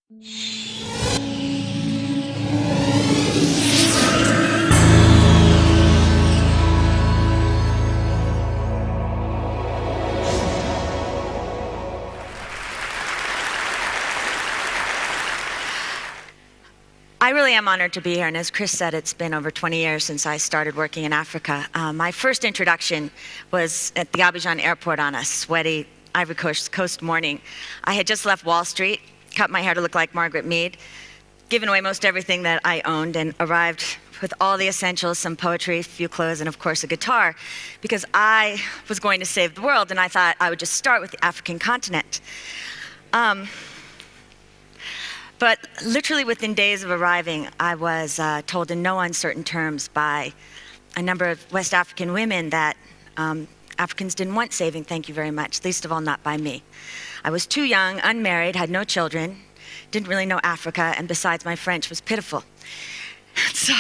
I really am honored to be here, and as Chris said, it's been over 20 years since I started working in Africa. My first introduction was at the Abidjan airport on a sweaty Ivory Coast morning. I had just left Wall Street, cut my hair to look like Margaret Mead, given away most everything that I owned, and arrived with all the essentials, some poetry, a few clothes, and of course a guitar, because I was going to save the world, and I thought I would just start with the African continent. But literally within days of arriving, I was told in no uncertain terms by a number of West African women that Africans didn't want saving, thank you very much, least of all not by me. I was too young, unmarried, had no children, didn't really know Africa, and besides my French was pitiful. So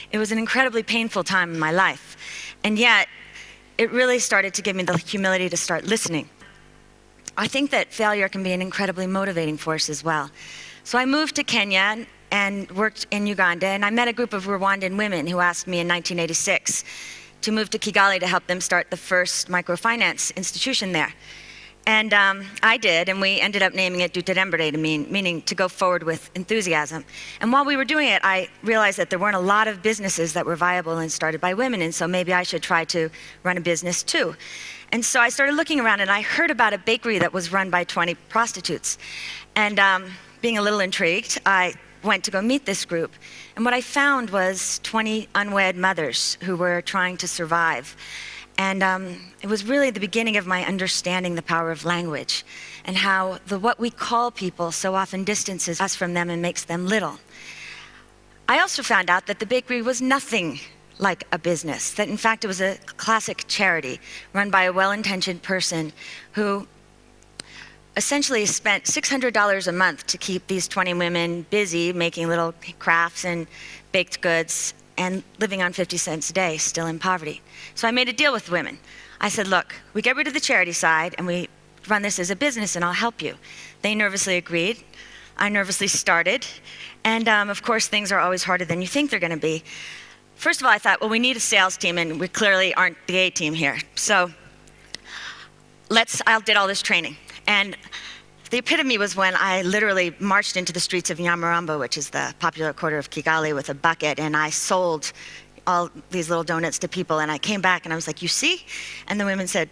it was an incredibly painful time in my life. And yet, it really started to give me the humility to start listening. I think that failure can be an incredibly motivating force as well. So I moved to Kenya and worked in Uganda, and I met a group of Rwandan women who asked me in 1986 to move to Kigali to help them start the first microfinance institution there. And I did, and we ended up naming it Duterembere, meaning to go forward with enthusiasm. And while we were doing it, I realized that there weren't a lot of businesses that were viable and started by women, and so maybe I should try to run a business too. And so I started looking around, and I heard about a bakery that was run by 20 prostitutes. And being a little intrigued, I went to go meet this group. And what I found was 20 unwed mothers who were trying to survive. And it was really the beginning of my understanding the power of language and how what we call people so often distances us from them and makes them little. I also found out that the bakery was nothing like a business, that in fact it was a classic charity run by a well-intentioned person who essentially spent $600 a month to keep these 20 women busy making little crafts and baked goods and living on 50 cents a day, still in poverty. So I made a deal with the women. I said, look, we get rid of the charity side and we run this as a business and I'll help you. They nervously agreed. I nervously started. And of course, things are always harder than you think they're gonna be. First of all, I thought, well, we need a sales team and we clearly aren't the A team here. So I did all this training. And the epitome was when I literally marched into the streets of Nyamirambo, which is the popular quarter of Kigali, with a bucket, and I sold all these little donuts to people, and I came back and I was like, you see? And the women said,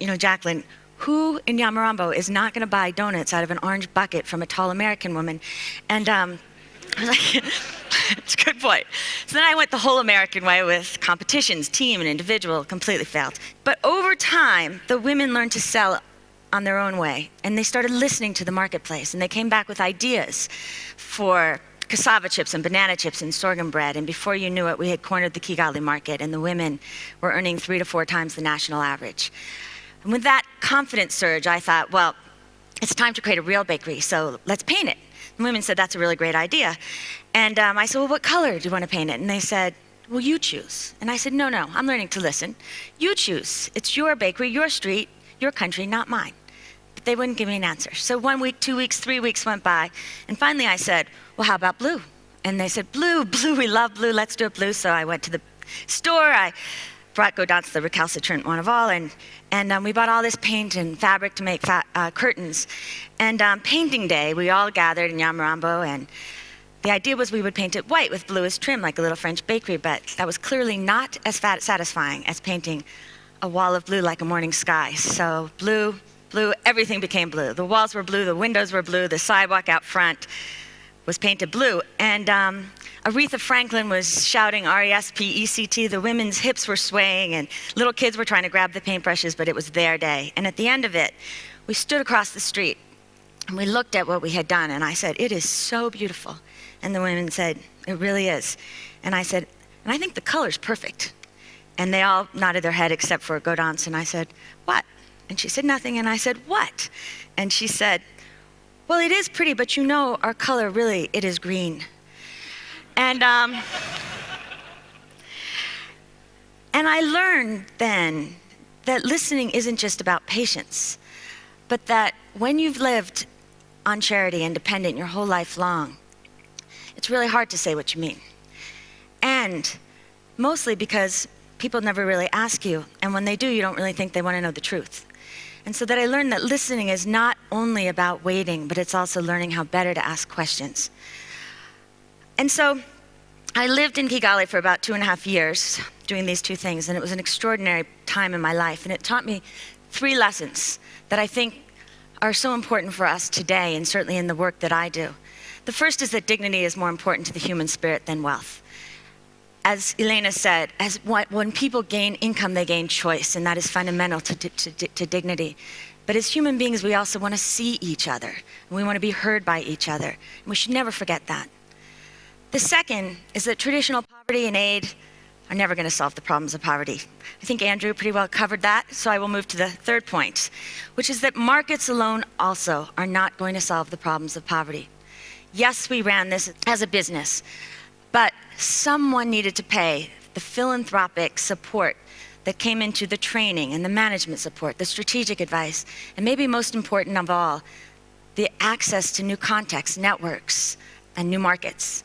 you know, Jacqueline, who in Nyamirambo is not gonna buy donuts out of an orange bucket from a tall American woman? And I was like, it's a good point. So then I went the whole American way with competitions, team and individual, completely failed. But over time, the women learned to sell on their own way, and they started listening to the marketplace, and they came back with ideas for cassava chips and banana chips and sorghum bread, and before you knew it, we had cornered the Kigali market, and the women were earning 3 to 4 times the national average. And with that confidence surge, I thought, well, it's time to create a real bakery, so let's paint it. The women said, that's a really great idea. And I said, well, what color do you want to paint it? And they said, well, you choose. And I said, no, I'm learning to listen. You choose. It's your bakery, your street, your country, not mine. But they wouldn't give me an answer. So 1 week, 2 weeks, 3 weeks went by, and finally I said, well, how about blue? And they said, blue, we love blue, let's do it blue. So I went to the store, I brought Godance, the recalcitrant one of all, and we bought all this paint and fabric to make curtains. And painting day, we all gathered in Nyamirambo, and the idea was we would paint it white with bluish trim like a little French bakery, but that was clearly not as satisfying as painting a wall of blue like a morning sky. So blue, everything became blue. The walls were blue, the windows were blue, the sidewalk out front was painted blue. And Aretha Franklin was shouting R-E-S-P-E-C-T. The women's hips were swaying, and little kids were trying to grab the paintbrushes, but it was their day. And at the end of it, we stood across the street, and we looked at what we had done, and I said, it is so beautiful. And the women said, it really is. And I said, and I think the color's perfect. And they all nodded their head except for Godance, and I said, what? And she said, nothing, and I said, what? And she said, well, it is pretty, but you know our color, really, it is green. And I learned then that listening isn't just about patience, but that when you've lived on charity and dependent your whole life long, it's really hard to say what you mean. And mostly because people never really ask you, and when they do, you don't really think they want to know the truth. And so that I learned that listening is not only about waiting, but it's also learning how better to ask questions. And so I lived in Kigali for about 2.5 years doing these two things, and it was an extraordinary time in my life, and it taught me 3 lessons that I think are so important for us today, and certainly in the work that I do. The first is that dignity is more important to the human spirit than wealth. As Elena said, when people gain income, they gain choice, and that is fundamental to dignity. But as human beings, we also want to see each other, and we want to be heard by each other, and we should never forget that. The second is that traditional poverty and aid are never going to solve the problems of poverty. I think Andrew pretty well covered that, so I will move to the third point, which is that markets alone also are not going to solve the problems of poverty. Yes, we ran this as a business, but someone needed to pay the philanthropic support that came into the training and the management support, the strategic advice, and maybe most important of all, the access to new contexts, networks, and new markets.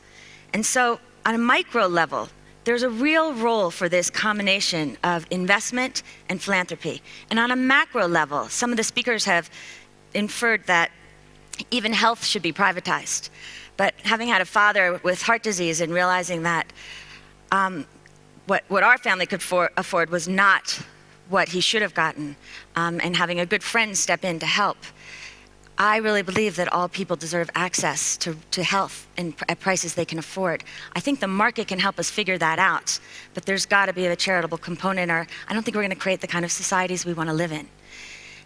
And so on a micro level, there's a real role for this combination of investment and philanthropy. And on a macro level, some of the speakers have inferred that even health should be privatized. But having had a father with heart disease and realizing that what our family could afford was not what he should have gotten, and having a good friend step in to help, I really believe that all people deserve access to health and at prices they can afford. I think the market can help us figure that out, but there's got to be a charitable component, or I don't think we're going to create the kind of societies we want to live in.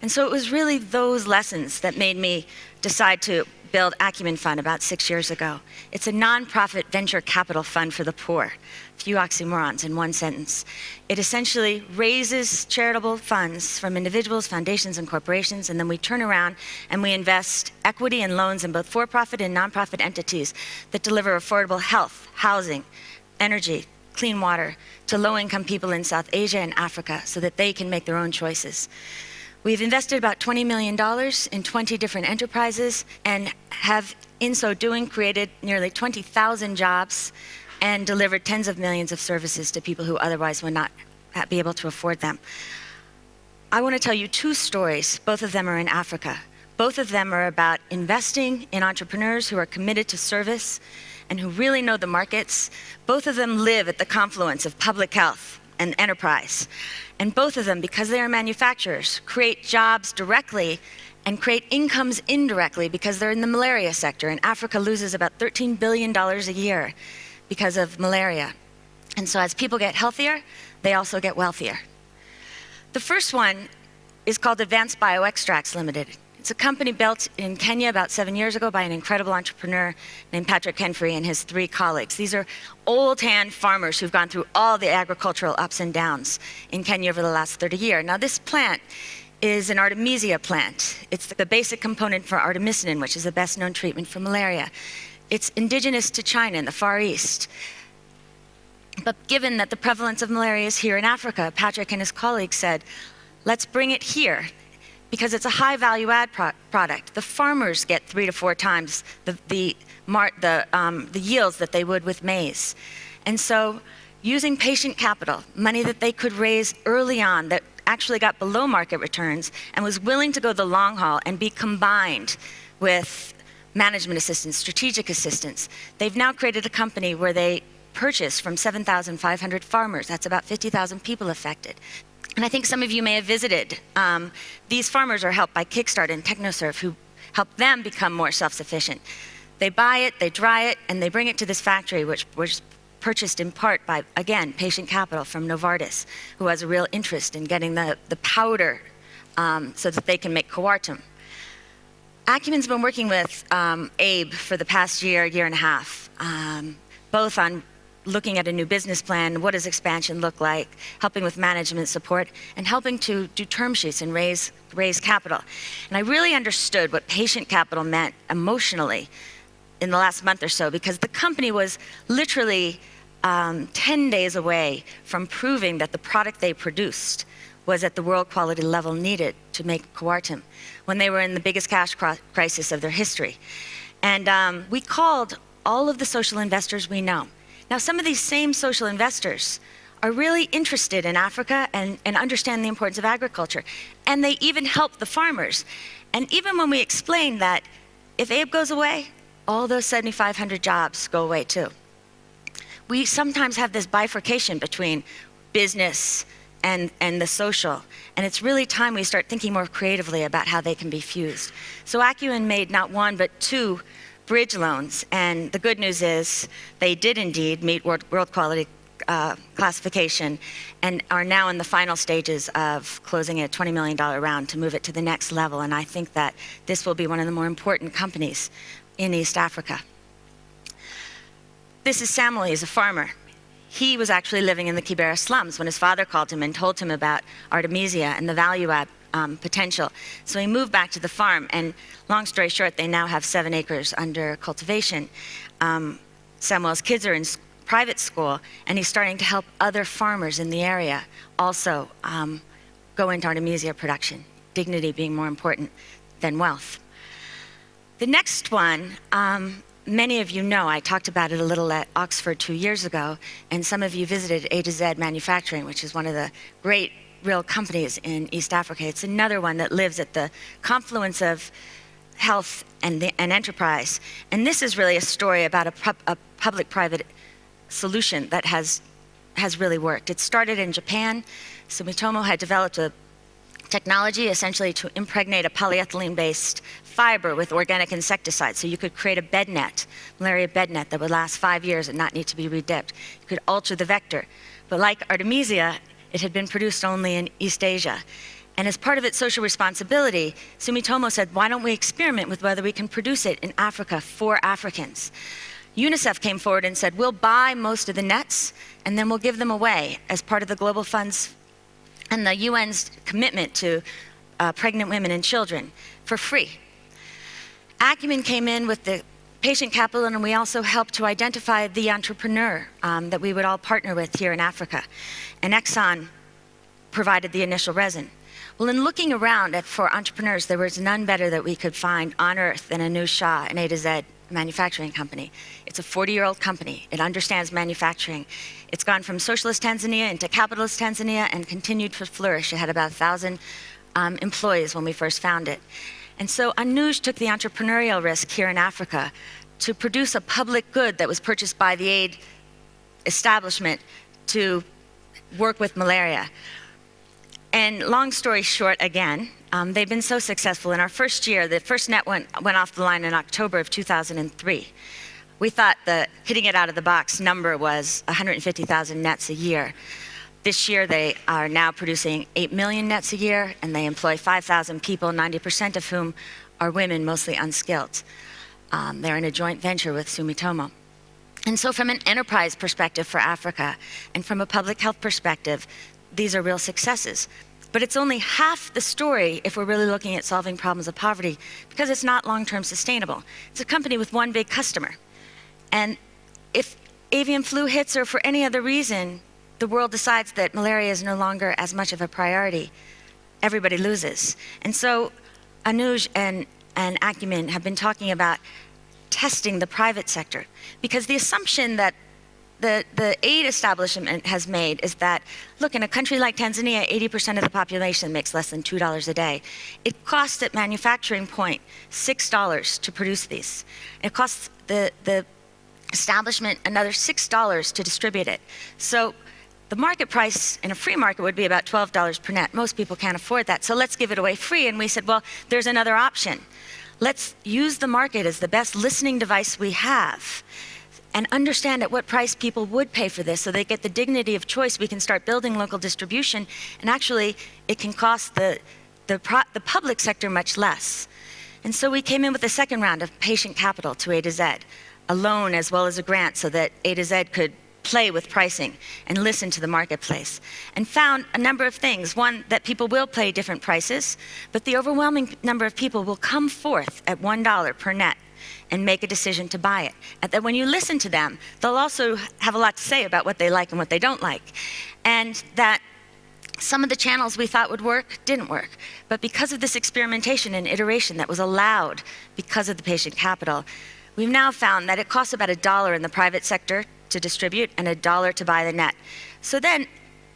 And so it was really those lessons that made me decide to build Acumen Fund about 6 years ago. It's a nonprofit venture capital fund for the poor. A few oxymorons in one sentence. It essentially raises charitable funds from individuals, foundations, and corporations, and then we turn around and we invest equity and loans in both for-profit and nonprofit entities that deliver affordable health, housing, energy, clean water to low-income people in South Asia and Africa so that they can make their own choices. We've invested about $20 million in 20 different enterprises and have, in so doing, created nearly 20,000 jobs and delivered tens of millions of services to people who otherwise would not be able to afford them. I want to tell you 2 stories. Both of them are in Africa. Both of them are about investing in entrepreneurs who are committed to service and who really know the markets. Both of them live at the confluence of public health and enterprise. And both of them, because they are manufacturers, create jobs directly and create incomes indirectly because they're in the malaria sector. And Africa loses about $13 billion a year because of malaria. And so as people get healthier, they also get wealthier. The first one is called Advanced Bioextracts Limited. It's a company built in Kenya about 7 years ago by an incredible entrepreneur named Patrick Kenfrey and his 3 colleagues. These are old-hand farmers who've gone through all the agricultural ups and downs in Kenya over the last 30 years. Now this plant is an artemisia plant. It's the basic component for artemisinin, which is the best known treatment for malaria. It's indigenous to China in the Far East. But given that the prevalence of malaria is here in Africa, Patrick and his colleagues said, let's bring it here, because it's a high value add product. The farmers get 3 to 4 times the yields that they would with maize. And so using patient capital, money that they could raise early on that actually got below market returns and was willing to go the long haul and be combined with management assistance, strategic assistance, they've now created a company where they purchase from 7,500 farmers. That's about 50,000 people affected. And I think some of you may have visited. These farmers are helped by Kickstart and TechnoServe, who help them become more self-sufficient. They buy it, they dry it, and they bring it to this factory, which was purchased in part by, again, patient capital from Novartis, who has a real interest in getting the powder so that they can make Coartem. Acumen's been working with Abe for the past year, year and a half, both on looking at a new business plan, what does expansion look like, helping with management support, and helping to do term sheets and raise capital. And I really understood what patient capital meant emotionally in the last month or so, because the company was literally 10 days away from proving that the product they produced was at the world quality level needed to make Coartem when they were in the biggest cash crisis of their history. And we called all of the social investors we know. Now, some of these same social investors are really interested in Africa and understand the importance of agriculture. And they even help the farmers. And even when we explain that if Abe goes away, all those 7,500 jobs go away too. We sometimes have this bifurcation between business and the social. And it's really time we start thinking more creatively about how they can be fused. So Acumen made not one, but 2 bridge loans. And the good news is they did indeed meet world quality classification and are now in the final stages of closing a $20 million round to move it to the next level. And I think that this will be one of the more important companies in East Africa. This is Samuel. He's a farmer. He was actually living in the Kibera slums when his father called him and told him about Artemisia and the value add potential. So he moved back to the farm, and long story short, they now have 7 acres under cultivation. Samuel's kids are in private school, and he's starting to help other farmers in the area also go into Artemisia production, dignity being more important than wealth. The next one, many of you know, I talked about it a little at Oxford 2 years ago, and some of you visited A to Z Manufacturing, which is one of the great real companies in East Africa. It's another one that lives at the confluence of health and enterprise. And this is really a story about a public-private solution that has really worked. It started in Japan. Sumitomo had developed a technology essentially to impregnate a polyethylene-based fiber with organic insecticide, so you could create a bed net, malaria bed net, that would last 5 years and not need to be redipped. You could alter the vector. But like Artemisia, it had been produced only in East Asia. And as part of its social responsibility, Sumitomo said, why don't we experiment with whether we can produce it in Africa for Africans? UNICEF came forward and said, we'll buy most of the nets, and then we'll give them away as part of the global funds and the UN's commitment to pregnant women and children for free. Acumen came in with the patient capital, and we also helped to identify the entrepreneur that we would all partner with here in Africa. And Exxon provided the initial resin. Well, in looking around for entrepreneurs, there was none better that we could find on earth than Anuj Shah, an A to Z manufacturing company. It's a 40-year-old company. It understands manufacturing. It's gone from socialist Tanzania into capitalist Tanzania and continued to flourish. It had about 1,000 employees when we first found it. And so Anuj took the entrepreneurial risk here in Africa to produce a public good that was purchased by the aid establishment to work with malaria. And long story short, again, they've been so successful. In our first year, the first net went off the line in October of 2003. We thought the hitting it out of the box number was 150,000 nets a year. This year, they are now producing 8 million nets a year, and they employ 5,000 people, 90% of whom are women, mostly unskilled. They're in a joint venture with Sumitomo. And so from an enterprise perspective for Africa, and from a public health perspective, these are real successes. But it's only half the story if we're really looking at solving problems of poverty, because it's not long-term sustainable. It's a company with one big customer. And if avian flu hits, or for any other reason, the world decides that malaria is no longer as much of a priority, everybody loses. And so Anuj and Acumen have been talking about testing the private sector, because the assumption that the aid establishment has made is that, look, in a country like Tanzania, 80% of the population makes less than $2 a day. It costs at manufacturing point $6 to produce these. It costs the establishment another $6 to distribute it. So the market price in a free market would be about $12 per net. Most people can't afford that, so let's give it away free. And we said, well, there's another option. Let's use the market as the best listening device we have, and understand at what price people would pay for this, so they get the dignity of choice. We can start building local distribution, and actually it can cost the public sector much less. And so we came in with a second round of patient capital to A to Z, a loan as well as a grant, so that A to Z could play with pricing and listen to the marketplace, and found a number of things. One, that people will pay different prices, but the overwhelming number of people will come forth at $1 per net and make a decision to buy it. And that when you listen to them, they'll also have a lot to say about what they like and what they don't like. And that Some of the channels we thought would work didn't work. But because of this experimentation and iteration that was allowed because of the patient capital, we've now found that it costs about $1 in the private sector to distribute and $1 to buy the net. So then,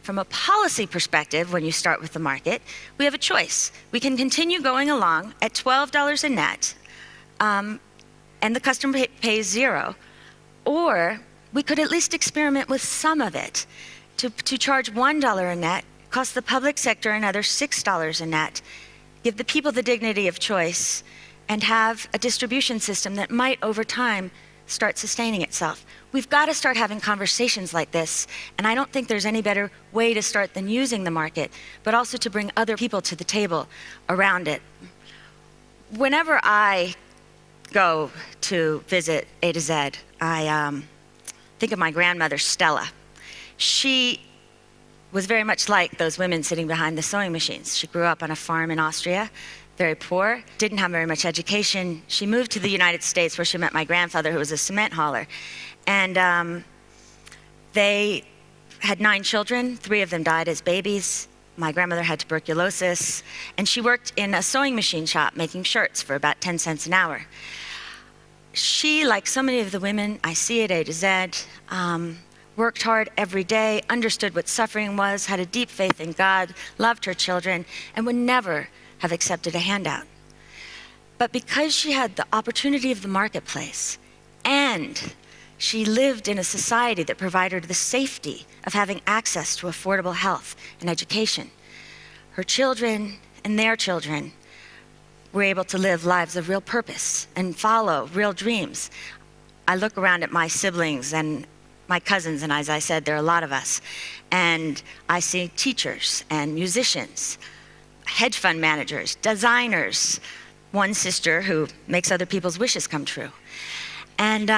from a policy perspective, when you start with the market, we have a choice. We can continue going along at $12 a net, and the customer pays 0, or we could at least experiment with some of it to charge $1 a net, cost the public sector another $6 a net, give the people the dignity of choice, and have a distribution system that might, over time, start sustaining itself. We've got to start having conversations like this, and I don't think there's any better way to start than using the market, but also to bring other people to the table around it. Whenever I go to visit A to Z, I think of my grandmother, Stella. She was very much like those women sitting behind the sewing machines. She grew up on a farm in Austria, very poor, didn't have very much education. She moved to the United States where she met my grandfather, who was a cement hauler. And they had 9 children. 3 of them died as babies. My grandmother had tuberculosis. And she worked in a sewing machine shop making shirts for about 10 cents an hour. She, like so many of the women I see at A to Z, worked hard every day, understood what suffering was, had a deep faith in God, loved her children, and would never have accepted a handout. But because she had the opportunity of the marketplace, and she lived in a society that provided her the safety of having access to affordable health and education, her children and their children were able to live lives of real purpose and follow real dreams. I look around at my siblings and my cousins, and as I said, there are a lot of us, and I see teachers and musicians, hedge fund managers, designers, one sister who makes other people's wishes come true. And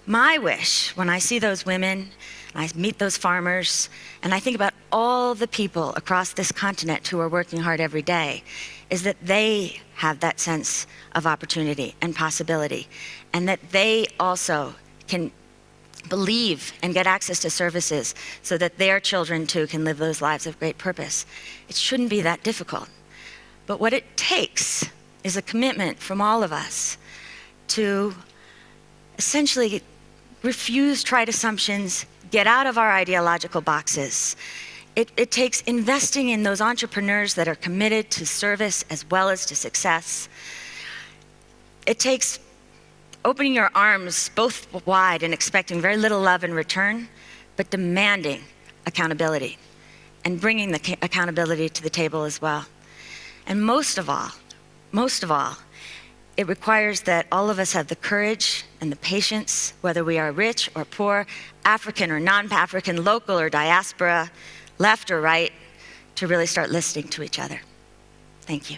my wish, when I see those women, I meet those farmers, and I think about all the people across this continent who are working hard every day, is that they have that sense of opportunity and possibility, and that they also can believe and get access to services so that their children too can live those lives of great purpose. It shouldn't be that difficult. But what it takes is a commitment from all of us to essentially refuse trite assumptions, get out of our ideological boxes. It takes investing in those entrepreneurs that are committed to service as well as to success. It takes opening your arms both wide and expecting very little love in return, but demanding accountability and bringing the accountability to the table as well. And most of all, it requires that all of us have the courage and the patience, whether we are rich or poor, African or non-African, local or diaspora, left or right, to really start listening to each other. Thank you.